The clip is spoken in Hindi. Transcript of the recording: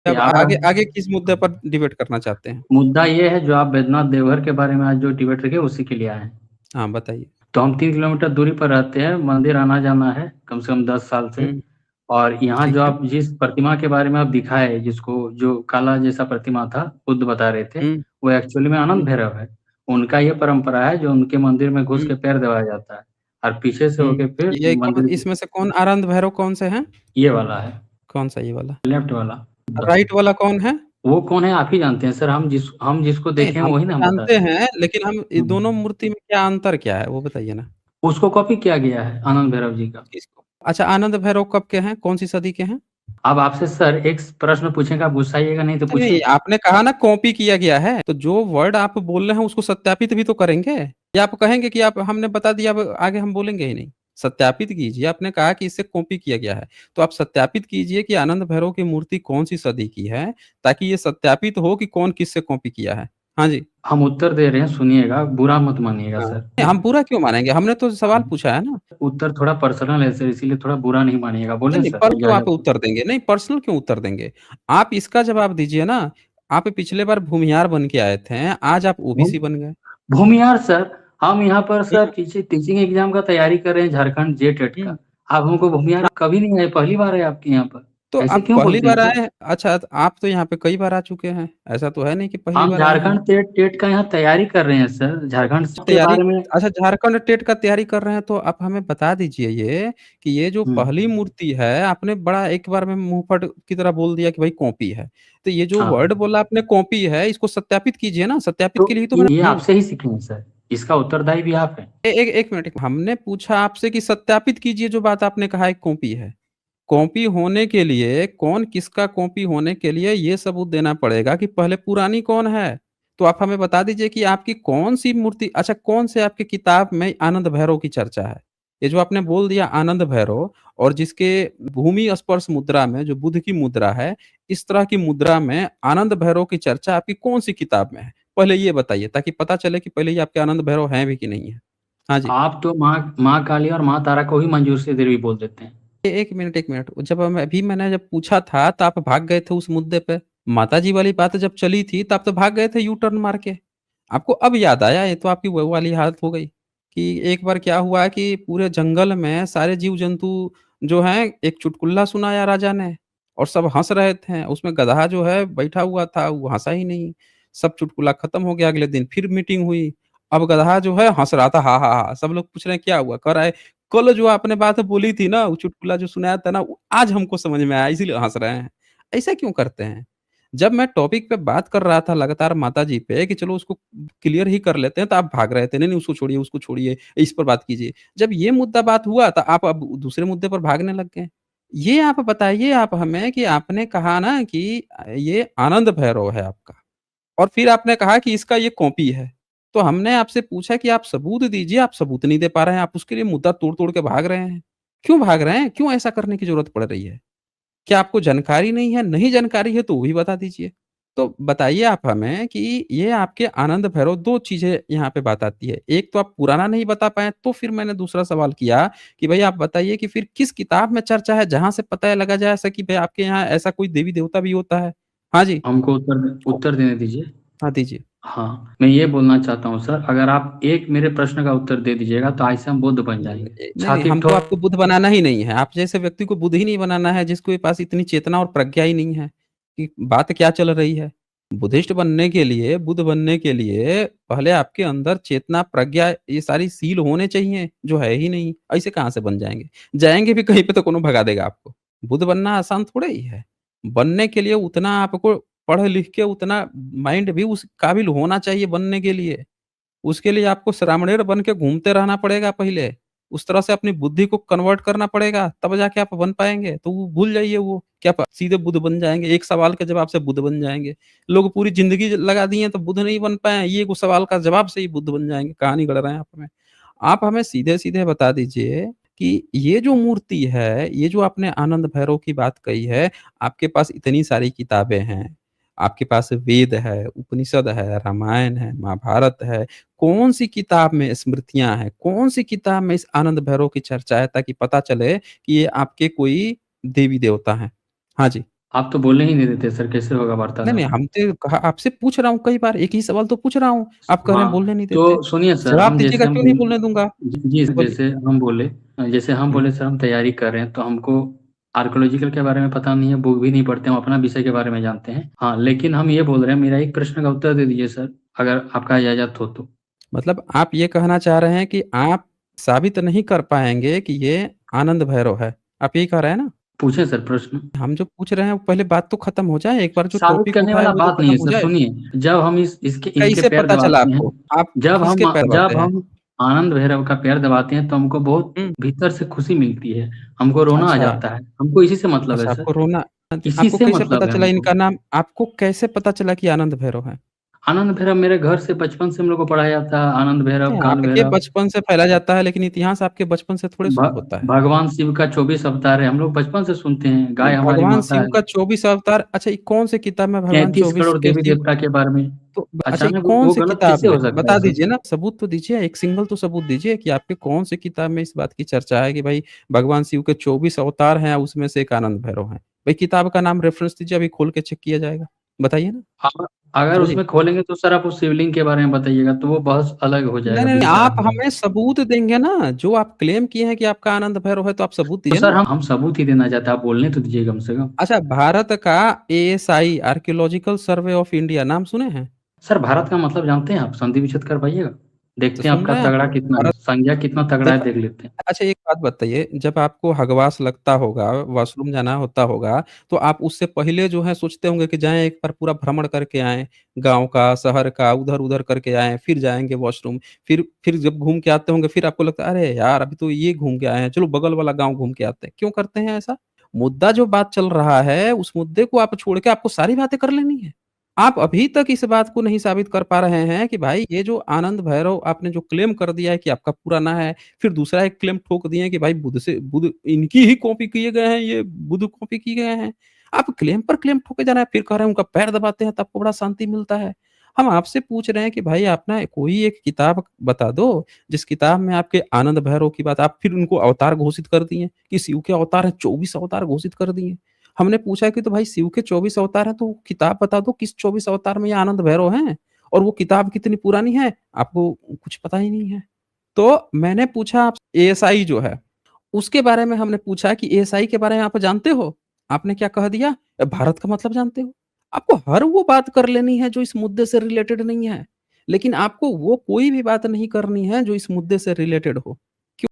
अब यार आगे आगे किस मुद्दे पर डिबेट करना चाहते हैं? मुद्दा ये है जो आप बैद्यनाथ देवघर के बारे में आज जो डिबेट रखे उसी के लिए आए हैं। हाँ, बताइए। तो हम 3 किलोमीटर दूरी पर रहते हैं, मंदिर आना-जाना है कम से कम 10 साल से। हुँ, और यहाँ ठीक जो है। आप जिस प्रतिमा के बारे में आप दिखाए, जिसको जो काला जैसा प्रतिमा था, बुद्ध बता रहे थे, हुँ, वो एक्चुअली में आनंद हुँ, भैरव है। उनका ये परंपरा है जो उनके मंदिर में घुस हुँ, के पैर दबाया जाता है और पीछे से हुँ। होके फिर ये कौन मंदिर के इसमें से कौन आनंद भैरव कौन से हैं? ये वाला है, कौन-सा ये वाला? लेफ्ट वाला। राइट वाला कौन है? वो कौन है आप ही जानते हैं सर, हम जिसको नहीं, देखे हैं हम वही तो ना हम बता जानते रहे हैं। हैं, लेकिन हम ये हुँ। दोनों मूर्ति में क्या अंतर क्या है, वो बताइए ना? उसको कॉपी किया गया है आनंद भैरव जी का। किसको? अच्छा, आनंद भैरव कब के हैं? कौन-सी सदी के हैं? अब आपसे सर एक प्रश्न पूछेंगे, आप गुस्साइएगा नहीं तो नहीं, नहीं, पूछिए? आपने कहा ना कॉपी किया गया है, तो जो वर्ड आप बोल रहे हैं उसको सत्यापित भी तो करेंगे। या आप कहेंगे कि आप हमने बता दिया अब आगे हम बोलेंगे ही नहीं। सत्यापित कीजिए, आपने कहा कि इससे कॉपी किया गया है, तो आप सत्यापित कीजिए कि आनंद भैरव की मूर्ति कौन-सी सदी की है, ताकि ये सत्यापित हो कि कौन किससे कॉपी किया है। हाँ जी। हम उत्तर दे रहे हैं, सुनिएगा, बुरा मत मानिएगा हाँ। सर। नहीं, हम बुरा क्यों मानेंगे? हमने तो सवाल हाँ, पूछा है ना। उत्तर थोड़ा पर्सनल है सर, इसीलिए थोड़ा बुरा नहीं मानिएगा। नहीं, बोलें नहीं, सर? पर क्यों आप इजाज़त हो? उत्तर देंगे? नहीं, पर्सनल क्यों उत्तर देंगे? आप इसका जवाब दीजिए ना। आप पिछले बार भूमिहार बन के आए थे, आज आप भूम ओबीसी बन गए। भूमिहार सर, हम यहाँ पर हुँ, सर टीचिंग एग्ज़ाम का तैयारी कर रहे हैं, झारखंड जेटेट हुँ। का। आप हमको भूमिहार कभी नहीं आए, पहली बार आए आपके यहाँ पर। तो ऐसे आप क्यों पहली बोलते हैं बार सर? आए हैं? अच्छा, तो आप तो यहाँ पे कई बार आ चुके हैं। ऐसा तो है नहीं कि पहली हम बार आए हैं। झारखंड टेट का यहाँ तैयारी कर रहे हैं सर, झारखंड के तैयारी बारे में। अच्छा, झारखंड टेट का तैयारी कर रहे हैं, तो आप हमें बता दीजिए ये कि ये जो हुँ, पहली मूर्ति है, आपने बड़ा एक बार में मुँहफट की तरह बोल दिया कि भाई कॉपी है। तो ये जो हाँ। वर्ड बोला आपने कॉपी है, इसको सत्यापित कीजिए ना, सत्यापित तो के लिए ही तो ये मैंने हूँ। आपसे ही सीखे हैं सर, इसका उत्तरदायी भी आप हैं। ए एक 1 मिनट, हमने पूछा आपसे कि सत्यापित कीजिए जो बात आपने कहा एक कॉपी है। कॉपी होने के लिए कौन किसका कॉपी होने के लिए ये सबूत देना पड़ेगा कि पहले पुरानी कौन है। तो आप हमें बता दीजिए कि आपकी कौन-सी मूर्ति अच्छा कौन से आपकी किताब में आनंद भैरव की चर्चा है? ये जो आपने बोल दिया आनंद भैरव और जिसके भूमि स्पर्श मुद्रा में जो बुद्ध की मुद्रा है, इस तरह की मुद्रा में आनंद भैरव की चर्चा आपकी कौन-सी किताब में है? पहले ये बताइए ताकि पता चले कि पहले ये आपके आनंद भैरव हैं भी कि नहीं है? हाँ जी। आप तो माँ काली और माँ तारा को ही मंजूर से देवी बोल देते हैं। 1 मिनट, 1 मिनट। जब मैंने जब पूछा था तो आप भाग गए थे उस मुद्दे पे। माताजी वाली बात जब चली थी तो आप तो भाग गए थे यू टर्न मार के। आपको अब याद आया ये तो आपकी वो वाली हालत हो गई, कि एक बार क्या हुआ कि पूरे जंगल में सारे जीव-जंतु जो हैं एक चुटकुला सुनाया राजा ने और सब हँस रहे थे। उसमें गदहा जो है बैठा हुआ था वो हँसा ही नहीं। सब चुटकुला खत्म हो गया अगले दिन फिर मीटिंग हुई। अब गदहा जो है हँस रहा था, हा, हा, हा। सब लोग पूछ रहे हैं क्या हुआ? कह रहा है कल जो आपने बात बोली थी ना, वो चुटकुला जो सुनाया था ना, वो आज हमको समझ में आया इसीलिए हँस रहे हैं। ऐसा क्यों करते हैं? जब मैं टॉपिक पे बात कर रहा था लगातार माताजी पे कि चलो उसको क्लियर ही कर लेते हैं, तो आप भाग रहे थे, नहीं-नहीं उसको छोड़िए, इस पर बात कीजिए। जब ये मुद्दा बात हुआ तो आप अब दूसरे मुद्दे पर भागने लग गए। ये आप बताइए आप हमें कि आपने कहा ना कि ये आनंद भैरव है आपका। और फिर आपने कहा कि इसका ये कॉपी है। तो हमने आपसे पूछा कि आप सबूत दीजिए, आप सबूत नहीं दे पा रहे हैं, आप उसके लिए मुद्दा तोड़-तोड़ के भाग रहे हैं। क्यों भाग रहे हैं? क्यों ऐसा करने की ज़रूरत पड़ रही है? क्या आपको जानकारी नहीं है? नहीं जानकारी है तो वो भी बता दीजिए। तो बताइए आप हमें कि ये आपके आनंद भैरव 2 चीज़ें यहाँ पे बात आती है। एक तो आप पुराना नहीं बता पाए, तो फिर मैंने दूसरा सवाल किया कि भई आप बताइए कि फिर किस किताब में चर्चा है जहाँ से पता लगा जा सके भई आपके यहाँ ऐसा कोई देवी-देवता भी होता है? हाँ जी। हमको तो उत्तर देने दीजिए। हाँ, दीजिए। हाँ, मैं ये बोलना चाहता हूँ सर, अगर आप एक मेरे प्रश्न का उत्तर दे दीजिएगा तो आज से हम बुद्ध बन जाएँगे। नहीं, नहीं, छाती हमको ठोक आपको बुद्ध बनाना ही नहीं है। आप जैसे व्यक्ति को बुद्ध ही नहीं बनाना है, जिसके पास इतनी चेतना और प्रज्ञा ही नहीं है, कि बात क्या चल रही है। बुद्धिस्ट बनने के लिए, बुद्ध बनने के लिए पहले आपके अंदर चेतना, प्रज्ञा ये सारी सील होने चाहिए, जो है ही नहीं। ऐसे कहाँ से बन जाएँगे? जाएँगे भी कहीं पे तो कौनो भगा देगा आपको। बुद्ध बनना आसान थोड़े ही है। बनने के लिए उतना आपको पढ़ लिख के उतना माइंड भी उस काबिल होना चाहिए बनने के लिए। उसके लिए आपको श्रामणेर बन के घूमते रहना पड़ेगा पहले। उस तरह से अपनी बुद्धि को कन्वर्ट करना पड़ेगा, तब जाके आप बन पाएँगे। तो वो भूल जाइए वो, कि आप सीधे बुद्ध बन जाएँगे, एक सवाल के जवाब से बुद्ध बन जाएँगे। लोग पूरी ज़िंदगी लगा दिए हैं तो बुद्ध नहीं बन पाए हैं, ये एगो सवाल का जवाब से ही बुद्ध बन जाएँगे, कहानी गढ़ रहे हैं आप हमें। आप हमें सीधे-सीधे बता दीजिए कि ये जो मूर्ति है, ये जो आपने आनंद भैरव की बात कही है, आपके पास इतनी सारी किताबें हैं, आपके पास वेद है, उपनिषद है, रामायण है, महाभारत है, कौन-सी किताब में स्मृतियाँ हैं, कौन-सी किताब में इस आनंद भैरव की चर्चा है ताकि पता चले कि ये आपके कोई देवी-देवता हैं? हाँ जी। आप तो बोलने ही नहीं देते सर, कैसे होगा नहीं, वार्तालाप? नहीं, हम तो कहा आपसे पूछ रहा हूँ कई बार, एक ही सवाल तो पूछ रहा हूँ, आप कह रहे हैं हाँ, बोलने नहीं देते। तो सुनिए सर, जवाब हम दीजिएगा, जैसे हम क्यों नहीं बोले, बोलने दूँगा? जी, बोलिए। जैसे हम हुँ, बोले सर हम तैयारी कर रहे हैं, तो हमको आर्कियोलॉजिकल के बारे में पता नहीं है, बुक भी नहीं पढ़ते, हम अपना विषय के बारे में जानते हैं। हाँ, लेकिन हम ये बोल रहे हैं, मेरा एक प्रश्न का उत्तर दे दीजिए सर, अगर आपका इजाज़त हो तो। मतलब आप ये कहना चाह रहे हैं कि आप साबित नहीं कर पाएँगे कि ये आनंद भैरव है, आप यही कह रहे हैं ना? पूछें सर प्रश्न। हम जो पूछ रहे हैं, वो पहले बात तो खत्म हो जाए, एक बार जो साबित टॉपिक करने उठाए वाला वो तो बात नहीं खत्म है हो सर, जाए। सुनिए, जब हम इनके कैसे पैर पता चला दबाते हैं, आपको? आप किसके पैर दबाते जब हैं? हम आनंद भैरव का पैर दबाते हैं, तो हमको बहुत हुँ, भीतर से खुशी मिलती है, हमको रोना आ अच्छा, जाता है, हमको इसी से मतलब है अच्छा सर, आपको रोना इसी आपको से कैसे पता मतलब है चला हमको। इनका नाम आपको कैसे पता चला कि आनंद भैरव है? आनंद भैरव मेरे घर से बचपन से हम लोग को पढ़ाया जाता है, आनंद भैरव, नहीं, काल आपके भैरव। बचपन से फैला जाता है, लेकिन इतिहास आपके बचपन से थोड़े भ शुरू होता है। भगवान शिव का 24 अवतार है, हम लोग बचपन से सुनते हैं, नहीं, गाय हमारी भगवान माता शिव है। का 24 अवतार अच्छा, ये कौन-सी किताब में भगवान 33 24 करोड़ के शिव देवी-देवता के बारे में, तो अच्छा, ये अचानक वो कौन-सी गलत किताब कैसे में? हो सकता है बता सर? दीजिए ना, सबूत तो दीजिए, एक सिंगल तो सबूत दीजिए कि आपके कौन-सी किताब में इस बात की चर्चा है कि भाई भगवान शिव के 24 अवतार हैं, उसमें से एक आनंद भैरव हैं। भाई किताब का नाम रेफ़रेंस दीजिए, अभी खोल के चेक किया जाएगा। बताइए ना, अगर बोलिए। उसमें खोलेंगे तो सर आप उस शिवलिंग के बारे में बताइएगा, तो वो बहुत अलग हो नहीं, जाएगा, नहीं, नहीं, विचार आप हो जाएगा। हमें सबूत देंगे ना, जो आप क्लेम किए हैं कि आपका आनंद भैरव है, तो आप सबूत तो दीजिए सर ना। हम सबूत ही देना चाहते हैं, आप बोलने तो दीजिए कम से कम। अच्छा, भारत का ASI archaeological survey of India नाम सुने हैं? सर भारत का मतलब जानते हैं आप? संधि विच्छेद करवाइएगा। तो देखते हैं सुन आपका रहे हैं आप तगड़ा तो कितना है, भारत संज्ञा कितना तगड़ा है देखा देख लेते हैं। अच्छा एक बात बताइए, जब आपको हगवास लगता होगा, वॉशरूम जाना होता होगा, तो आप उससे पहले जो है सोचते होंगे कि जाएँ एक बार पूरा भ्रमण करके आएँ, गाँव का, शहर का, उधर-उधर करके आएँ, फिर जाएँगे वॉशरूम। फिर जब घूम के आते होंगे, फिर आपको लगता है, अरे यार! अभी तो ये घूम के आए हैं, चलो बगल वाला गाँव घूम के आते हैं। क्यों करते हैं ऐसा? मुद्दा जो बात चल रहा है, उस मुद्दे को आप छोड़ के आपको सारी बातें कर लेनी है। आप अभी तक इस बात को नहीं साबित कर पा रहे हैं कि भाई ये जो आनंद भैरव आपने जो क्लेम कर दिया है कि आपका पुराना है, फिर दूसरा एक क्लेम ठोक दिए कि भाई बुध इनकी ही कॉपी किए गए हैं, ये बुध कॉपी किए गए हैं। आप क्लेम पर क्लेम ठोके जा रहे हैं, फिर कह रहे हैं उनका पैर दबाते हैं तो आपको बड़ा शांति मिलता है। हम आपसे पूछ रहे हैं कि भाई आप ना कोई एक किताब बता दो, जिस किताब में आपके आनंद भैरव की बात आप फिर उनको अवतार घोषित कर दिए कि शिव के अवतार हैं, 24 अवतार घोषित कर दिए। हमने पूछा कि तो भाई शिव के 24 अवतार हैं, तो किताब बता दो किस 24 अवतार में ये आनंद भैरव हैं? और वो किताब कितनी पुरानी है? आपको कुछ पता ही नहीं है। तो मैंने पूछा आप एएसआई जो है, उसके बारे में हमने पूछा कि एएसआई के बारे में आप जानते हो? आपने क्या कह दिया? भारत का मतलब जानते हो? आपको हर वो बात कर लेनी है जो इस मुद्दे से रिलेटेड नहीं है। लेकिन आपको वो कोई भी बात नहीं करनी है जो इस मुद्दे से रिलेटेड हो।